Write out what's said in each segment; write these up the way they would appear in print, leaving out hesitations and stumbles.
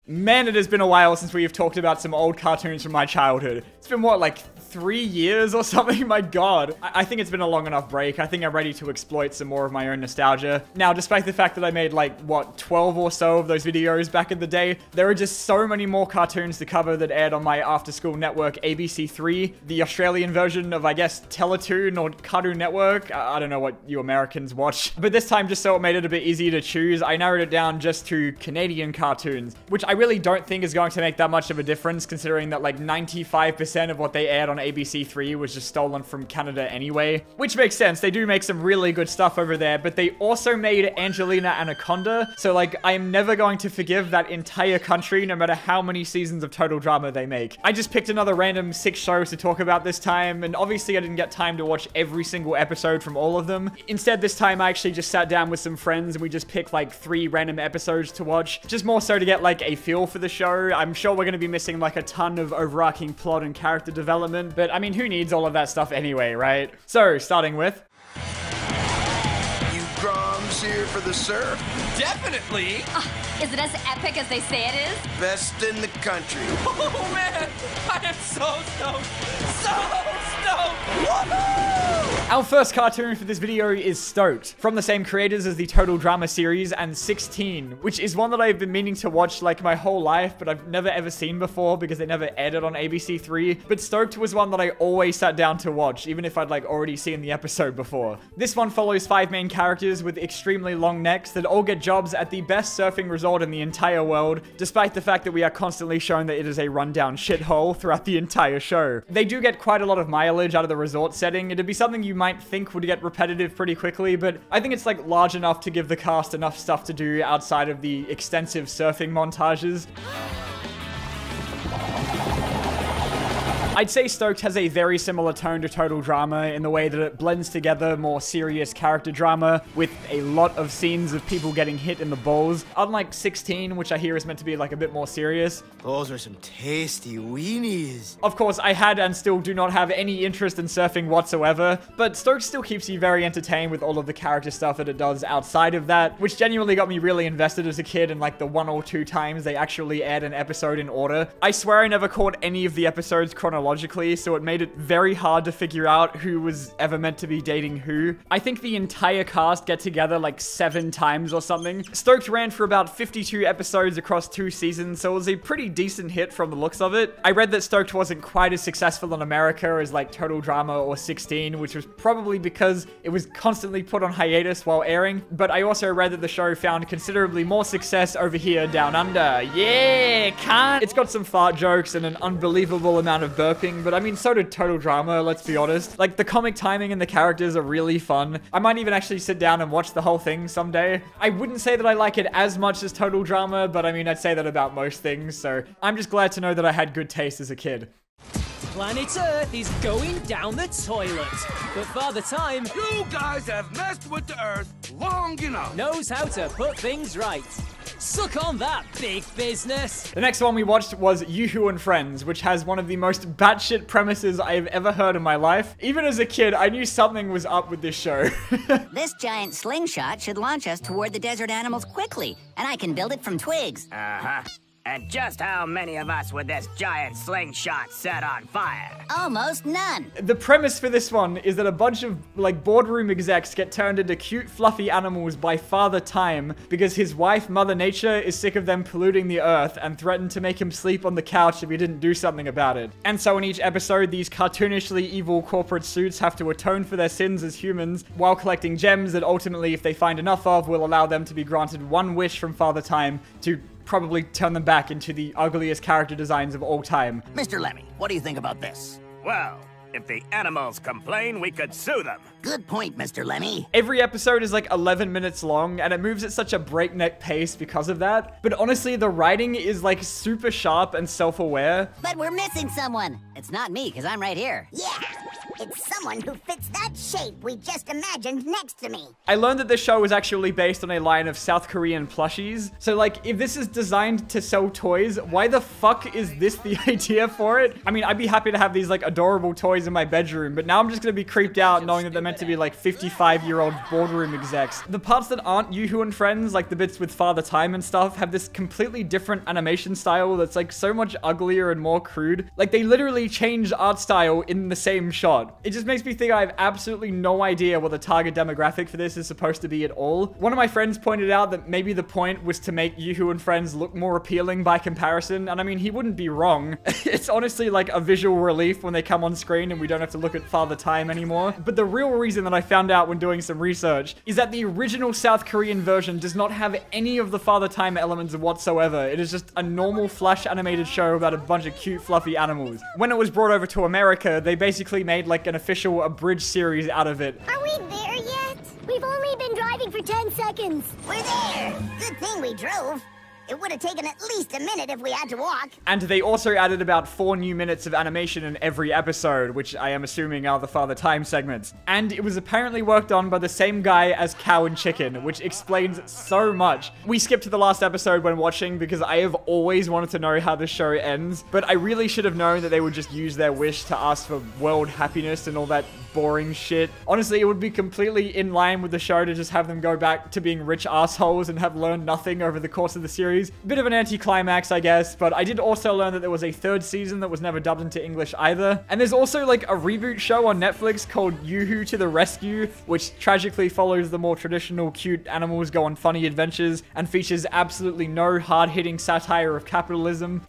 Man, it has been a while since we've talked about some old cartoons from my childhood. It's been what, like 3 years or something? My god. I think it's been a long enough break. I think I'm ready to exploit some more of my own nostalgia. Now, despite the fact that I made like, what, 12 or so of those videos back in the day, there are just so many more cartoons to cover that aired on my after-school network ABC3, the Australian version of, I guess, Teletoon or Cartoon Network. I don't know what you Americans watch. But this time, just so it made it a bit easier to choose, I narrowed it down just to Canadian cartoons, which I really don't think is going to make that much of a difference, considering that like 95% of what they aired on ABC3 was just stolen from Canada anyway. Which makes sense, they do make some really good stuff over there, but they also made Angelina Anaconda, so like I am never going to forgive that entire country no matter how many seasons of Total Drama they make. I just picked another random 6 shows to talk about this time, and obviously I didn't get time to watch every single episode from all of them. Instead, this time I actually just sat down with some friends and we just picked like 3 random episodes to watch, just more so to get like a feel for the show. I'm sure we're going to be missing like a ton of overarching plot and character development, but I mean, who needs all of that stuff anyway, right? So, starting with... You Groms here for the surf? Definitely! Is it as epic as they say it is? Best in the country. Oh man, I am so stoked! So stoked! Woohoo! Our first cartoon for this video is Stoked, from the same creators as the Total Drama series and 16, which is one that I've been meaning to watch like my whole life, but I've never ever seen before because they never aired it on ABC3. But Stoked was one that I always sat down to watch, even if I'd like already seen the episode before. This one follows 5 main characters with extremely long necks that all get jobs at the best surfing resort in the entire world, despite the fact that we are constantly shown that it is a rundown shithole throughout the entire show. They do get quite a lot of mileage out of the resort setting. It'd be something you might think would get repetitive pretty quickly, but I think it's like large enough to give the cast enough stuff to do outside of the extensive surfing montages. I'd say Stoked has a very similar tone to Total Drama in the way that it blends together more serious character drama with a lot of scenes of people getting hit in the balls. Unlike 16, which I hear is meant to be like a bit more serious. Those are some tasty weenies. Of course, I had and still do not have any interest in surfing whatsoever, but Stoked still keeps you very entertained with all of the character stuff that it does outside of that, which genuinely got me really invested as a kid in like the 1 or 2 times they actually aired an episode in order. I swear I never caught any of the episodes chronologically, so it made it very hard to figure out who was ever meant to be dating who. I think the entire cast get together like 7 times or something. Stoked ran for about 52 episodes across 2 seasons, so it was a pretty decent hit from the looks of it. I read that Stoked wasn't quite as successful in America as like Total Drama or 16, which was probably because it was constantly put on hiatus while airing, but I also read that the show found considerably more success over here down under. Yeah, can't. It's got some fart jokes and an unbelievable amount of burping, but I mean, so did Total Drama, let's be honest. Like, the comic timing and the characters are really fun. I might even actually sit down and watch the whole thing someday. I wouldn't say that I like it as much as Total Drama, but I mean, I'd say that about most things, so I'm just glad to know that I had good taste as a kid. Planet Earth is going down the toilet, but Father Time You guys have messed with the Earth long enough. knows how to put things right. Suck on that, big business! The next one we watched was Yoohoo and Friends, which has one of the most batshit premises I've ever heard in my life. Even as a kid, I knew something was up with this show. This giant slingshot should launch us toward the desert animals quickly, and I can build it from twigs. Uh-huh. And just how many of us would this giant slingshot set on fire? Almost none. The premise for this one is that a bunch of, like, boardroom execs get turned into cute, fluffy animals by Father Time because his wife, Mother Nature, is sick of them polluting the earth and threatened to make him sleep on the couch if he didn't do something about it. And so in each episode, these cartoonishly evil corporate suits have to atone for their sins as humans while collecting gems that ultimately, if they find enough of, will allow them to be granted one wish from Father Time to probably turn them back into the ugliest character designs of all time. Mr. Lemmy, what do you think about this? Well, if the animals complain, we could sue them. Good point, Mr. Lemmy. Every episode is like 11 minutes long, and it moves at such a breakneck pace because of that. But honestly, the writing is like super sharp and self-aware. But we're missing someone. It's not me, because I'm right here. Yeah! It's someone who fits that shape we just imagined next to me. I learned that this show was actually based on a line of South Korean plushies. So like, if this is designed to sell toys, why the fuck is this the idea for it? I mean, I'd be happy to have these like adorable toys in my bedroom, but now I'm just gonna be creeped out knowing that they're meant to be like 55-year-old boardroom execs. The parts that aren't Yoohoo and Friends, like the bits with Father Time and stuff, have this completely different animation style that's like so much uglier and more crude. Like they literally changed art style in the same shot. It just makes me think I have absolutely no idea what the target demographic for this is supposed to be at all. One of my friends pointed out that maybe the point was to make Yoohoo and Friends look more appealing by comparison, and I mean, he wouldn't be wrong. It's honestly like a visual relief when they come on screen and we don't have to look at Father Time anymore. But the real reason that I found out when doing some research is that the original South Korean version does not have any of the Father Time elements whatsoever. It is just a normal flash animated show about a bunch of cute fluffy animals. When it was brought over to America, they basically made like an official abridged series out of it. Are we there yet? We've only been driving for 10 seconds. We're there. Good thing we drove. It would have taken at least a minute if we had to walk. And they also added about 4 new minutes of animation in every episode, which I am assuming are the Father Time segments. And it was apparently worked on by the same guy as Cow and Chicken, which explains so much. We skipped to the last episode when watching because I have always wanted to know how this show ends, but I really should have known that they would just use their wish to ask for world happiness and all that boring shit. Honestly, it would be completely in line with the show to just have them go back to being rich assholes and have learned nothing over the course of the series. Bit of an anticlimax, I guess, but I did also learn that there was a 3rd season that was never dubbed into English either. And there's also like a reboot show on Netflix called Yoohoo to the Rescue, which tragically follows the more traditional cute animals go on funny adventures and features absolutely no hard-hitting satire of capitalism.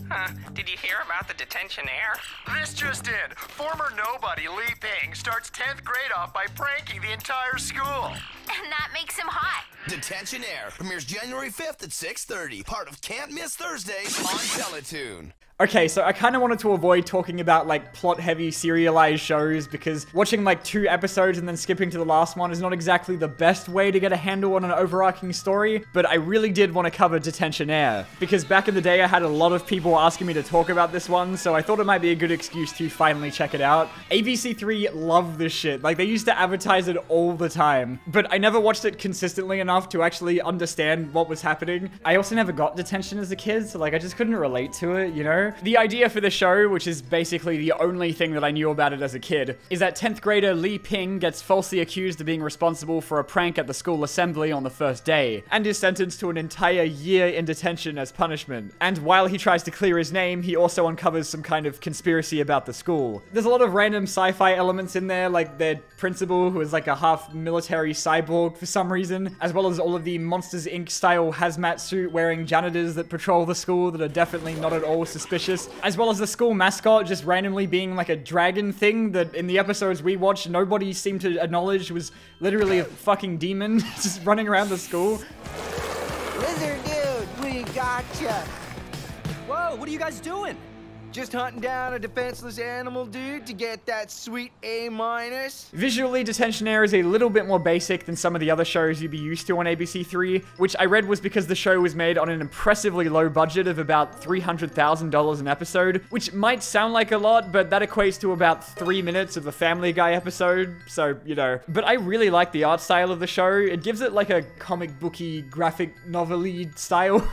Huh, did you hear about the Detentionaire? This just in. Former nobody Lee Ping starts 10th grade off by pranking the entire school. And that makes him hot. Detentionnaire premieres January 5th at 6:30. Part of Can't Miss Thursdays on Teletoon. Okay, so I kind of wanted to avoid talking about like plot-heavy serialized shows because watching like 2 episodes and then skipping to the last one is not exactly the best way to get a handle on an overarching story, but I really did want to cover Detentionaire because back in the day I had a lot of people asking me to talk about this one, so I thought it might be a good excuse to finally check it out. ABC3 loved this shit. Like, they used to advertise it all the time, but I never watched it consistently enough to actually understand what was happening. I also never got detention as a kid, so like I just couldn't relate to it, you know? The idea for the show, which is basically the only thing that I knew about it as a kid, is that 10th grader Lee Ping gets falsely accused of being responsible for a prank at the school assembly on the first day, and is sentenced to an entire year in detention as punishment. And while he tries to clear his name, he also uncovers some kind of conspiracy about the school. There's a lot of random sci-fi elements in there, like their principal, who is like a half-military cyborg for some reason, as well as all of the Monsters Inc. style hazmat suit wearing janitors that patrol the school that are definitely not at all suspicious, as well as the school mascot just randomly being like a dragon thing that in the episodes we watched nobody seemed to acknowledge was literally a fucking demon just running around the school. Lizard dude, we gotcha. Whoa, what are you guys doing? Just hunting down a defenseless animal, dude, to get that sweet A-. Visually, Detentionaire is a little bit more basic than some of the other shows you'd be used to on ABC3, which I read was because the show was made on an impressively low budget of about $300,000 an episode, which might sound like a lot, but that equates to about 3 minutes of a Family Guy episode, so, you know. But I really like the art style of the show. It gives it like a comic booky, graphic novel-y style.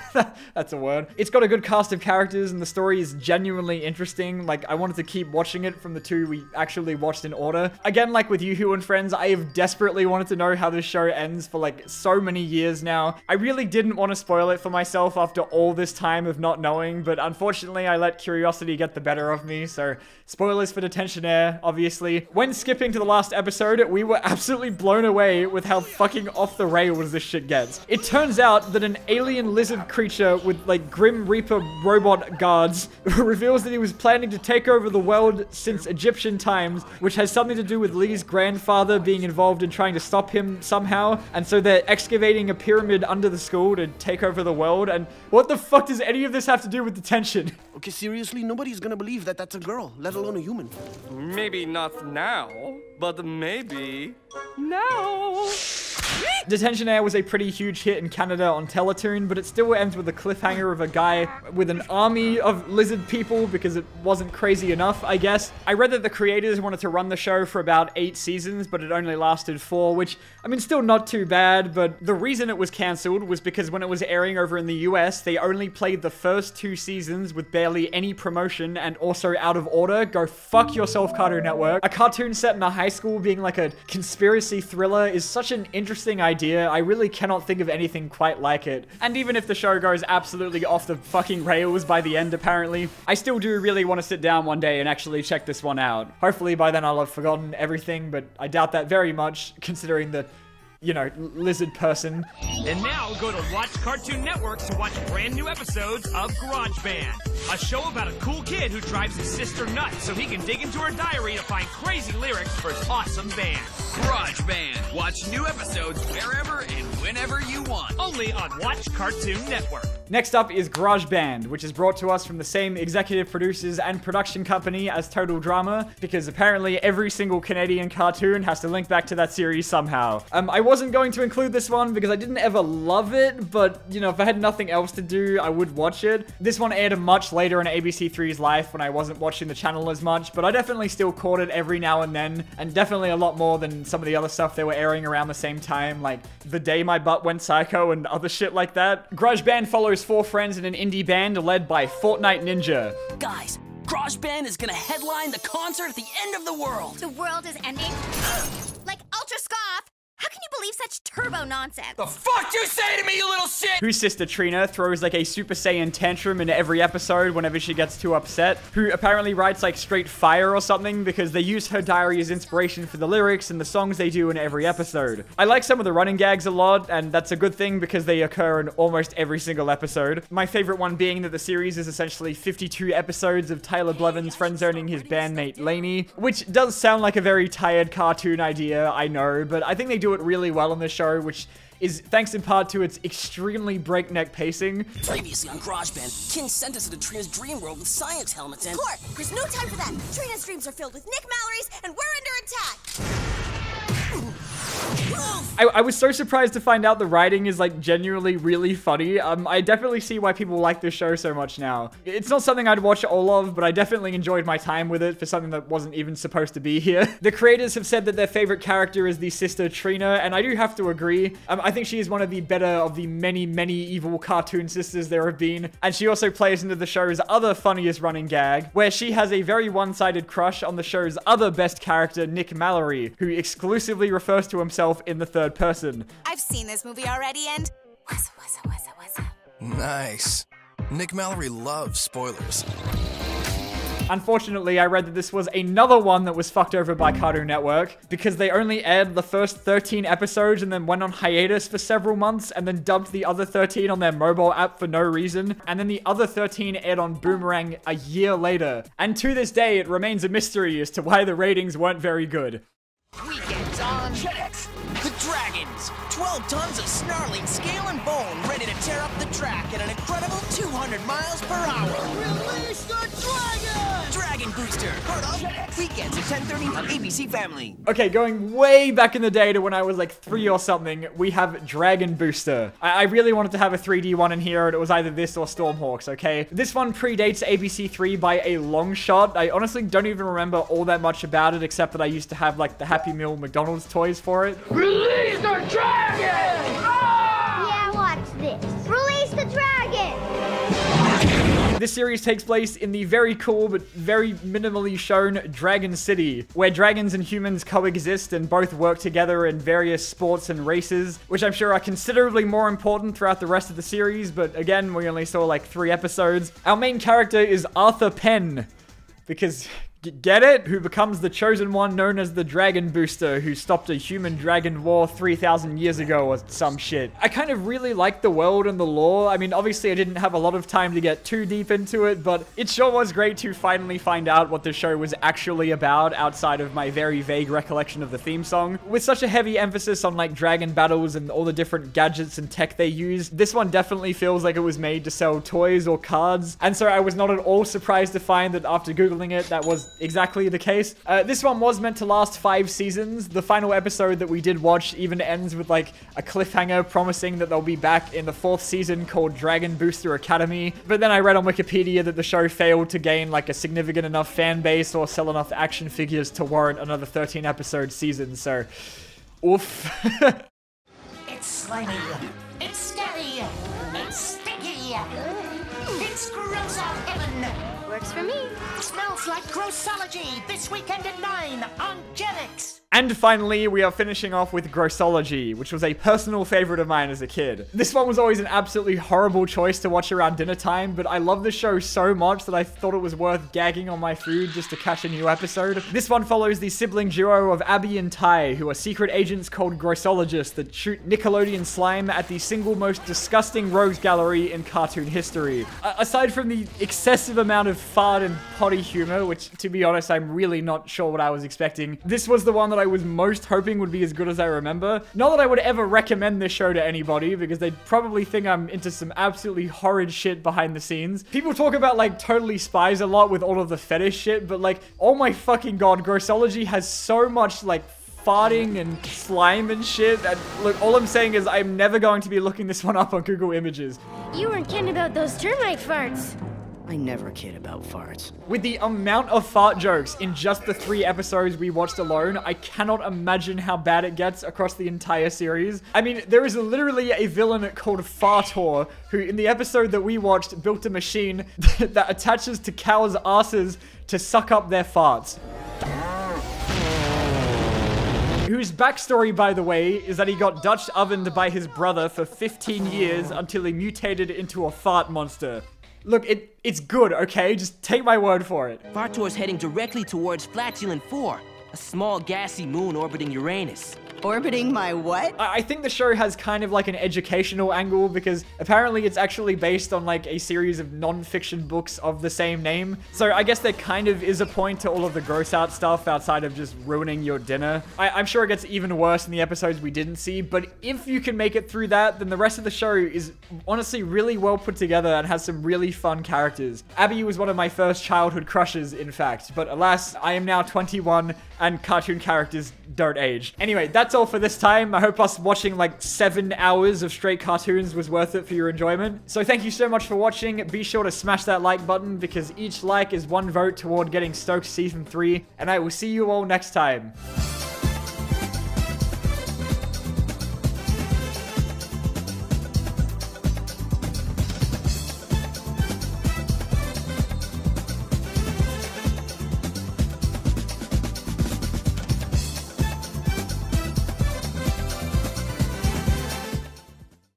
That's a word. It's got a good cast of characters, and the story is genuinely interesting. Like, I wanted to keep watching it from the 2 we actually watched in order. Again, like with Yoohoo and Friends, I have desperately wanted to know how this show ends for like so many years now. I really didn't want to spoil it for myself after all this time of not knowing, but unfortunately I let curiosity get the better of me, so spoilers for Detentionaire, obviously. When skipping to the last episode, we were absolutely blown away with how fucking off the rails this shit gets. It turns out that an alien lizard creature with like Grim Reaper robot guards reveals that he was planning to take over the world since Egyptian times, which has something to do with Lee's grandfather being involved in trying to stop him somehow, and so they're excavating a pyramid under the school to take over the world. And what the fuck does any of this have to do with detention? Okay, seriously, nobody's gonna believe that that's a girl, let alone a human. Maybe not now, but maybe now. Detentionnaire was a pretty huge hit in Canada on Teletoon, but it still ends with a cliffhanger of a guy with an army of lizard people because it wasn't crazy enough, I guess. I read that the creators wanted to run the show for about 8 seasons, but it only lasted 4, which, I mean, still not too bad, but the reason it was cancelled was because when it was airing over in the US, they only played the first 2 seasons with barely any promotion and also out of order. Go fuck yourself, Cartoon Network. A cartoon set in a high school being like a conspiracy thriller is such an interesting idea. I really cannot think of anything quite like it. And even if the show goes absolutely off the fucking rails by the end, apparently, I still do really want to sit down one day and actually check this one out. Hopefully by then I'll have forgotten everything, but I doubt that very much, considering the, you know, lizard person. And now go to Watch Cartoon Network to watch brand new episodes of Grojband, a show about a cool kid who drives his sister nuts so he can dig into her diary to find crazy lyrics for his awesome band. Grojband. Watch new episodes wherever and whenever you want. Only on Watch Cartoon Network. Next up is Grojband, which is brought to us from the same executive producers and production company as Total Drama, because apparently every single Canadian cartoon has to link back to that series somehow. I wasn't going to include this one because I didn't ever love it, but, you know, if I had nothing else to do, I would watch it. This one aired much later in ABC3's life when I wasn't watching the channel as much, but I definitely still caught it every now and then, and definitely a lot more than some of the other stuff they were airing around the same time, like The Day My Butt Went Psycho and other shit like that. Grojband follows 4 friends in an indie band led by Fortnite Ninja. Guys, Grojband is gonna headline the concert at the end of the world. The world is ending? Like Ultra Scoff? How can you believe such turbo nonsense? The fuck you say to me, you little shit? Whose sister Trina throws like a Super Saiyan tantrum in every episode whenever she gets too upset. Who apparently writes like straight fire or something because they use her diary as inspiration for the lyrics and the songs they do in every episode. I like some of the running gags a lot, and that's a good thing because they occur in almost every single episode. My favorite one being that the series is essentially 52 episodes of Tyler Blevins friend-zoning his bandmate Lainey, which does sound like a very tired cartoon idea, I know, but I think they do it really well in this show, which is thanks in part to its extremely breakneck pacing. Previously on Grojband, King sent us into Trina's dream world with science helmets and— Court, there's no time for that. Trina's dreams are filled with Nick Mallory's, and we're under attack. I was so surprised to find out the writing is like genuinely really funny. I definitely see why people like this show so much now. It's not something I'd watch all of, but I definitely enjoyed my time with it for something that wasn't even supposed to be here. The creators have said that their favorite character is the sister Trina, and I do have to agree. I think she is one of the better of the many, many evil cartoon sisters there have been, and she also plays into the show's other funniest running gag, where she has a very one-sided crush on the show's other best character, Nick Mallory, who exclusively refers to himself in the third person. I've seen this movie already, and what's up? Nice. Nick Mallory loves spoilers. Unfortunately, I read that this was another one that was fucked over by Cartoon Network because they only aired the first 13 episodes and then went on hiatus for several months and then dumped the other 13 on their mobile app for no reason. And then the other 13 aired on Boomerang a year later. And to this day, it remains a mystery as to why the ratings weren't very good. Weekends on Jetix. The Dragons. 12 tons of snarling scale and bone ready to tear up the track at an incredible 200 miles per hour. Release the dragon! Dragon Booster. Part of Jetix. Weekends at 10:30 on ABC Family. Okay, going way back in the day to when I was like 3 or something, we have Dragon Booster. I really wanted to have a 3D one in here, and it was either this or Stormhawks, okay? This one predates ABC3 by a long shot. I honestly don't even remember all that much about it, except that I used to have like the Happy Meal McDonald's toys for it. Release the dragon! Yeah, watch this. Release the dragon! This series takes place in the very cool but very minimally shown Dragon City, where dragons and humans coexist and both work together in various sports and races, which I'm sure are considerably more important throughout the rest of the series, but again, we only saw like 3 episodes. Our main character is Arthur Penn, because... Get it? Who becomes the chosen one known as the Dragon Booster, who stopped a human-dragon war 3,000 years ago or some shit. I kind of really like the world and the lore. I mean, obviously I didn't have a lot of time to get too deep into it, but it sure was great to finally find out what the show was actually about outside of my very vague recollection of the theme song. With such a heavy emphasis on like dragon battles and all the different gadgets and tech they use, this one definitely feels like it was made to sell toys or cards, and so I was not at all surprised to find that after Googling it, that was exactly the case. This one was meant to last 5 seasons. The final episode that we did watch even ends with like a cliffhanger promising that they'll be back in the 4th season called Dragon Booster Academy. But then I read on Wikipedia that the show failed to gain like a significant enough fan base or sell enough action figures to warrant another 13 episode season. So, oof. It's slimy. It's scary. It's sticky. It's gross out heaven. Works for me. Smells like Grossology this weekend at 9 on Jetix. And finally, we are finishing off with Grossology, which was a personal favorite of mine as a kid. This one was always an absolutely horrible choice to watch around dinner time, but I love the show so much that I thought it was worth gagging on my food just to catch a new episode. This one follows the sibling duo of Abby and Ty, who are secret agents called Grossologists that shoot Nickelodeon slime at the single most disgusting rogues gallery in cartoon history. Aside from the excessive amount of fart and potty humor, which to be honest, I'm really not sure what I was expecting, this was the one that I was most hoping would be as good as I remember. Not that I would ever recommend this show to anybody, because they'd probably think I'm into some absolutely horrid shit behind the scenes. People talk about like Totally Spies a lot with all of the fetish shit, but like, oh my fucking god, Grossology has so much like farting and slime and shit. And look, all I'm saying is I'm never going to be looking this one up on Google Images. You weren't kidding about those termite farts. I never kid about farts. With the amount of fart jokes in just the 3 episodes we watched alone, I cannot imagine how bad it gets across the entire series. I mean, there is literally a villain called Fartor, who in the episode that we watched built a machine that attaches to cows' asses to suck up their farts. Whose backstory, by the way, is that he got Dutch ovened by his brother for 15 years until he mutated into a fart monster. Look, it's good, okay? Just take my word for it. Fartor's heading directly towards Flatulent 4, a small gassy moon orbiting Uranus. Orbiting my what? I think the show has kind of like an educational angle because apparently it's actually based on like a series of non-fiction books of the same name. So I guess there kind of is a point to all of the gross out stuff outside of just ruining your dinner. I'm sure it gets even worse in the episodes we didn't see, but if you can make it through that, then the rest of the show is honestly really well put together and has some really fun characters. Abby was one of my first childhood crushes, in fact, but alas, I am now 21 and cartoon characters don't age. Anyway, that's all for this time. I hope us watching like 7 hours of straight cartoons was worth it for your enjoyment. So thank you so much for watching. Be sure to smash that like button because each like is 1 vote toward getting Stoked Season 3, and I will see you all next time.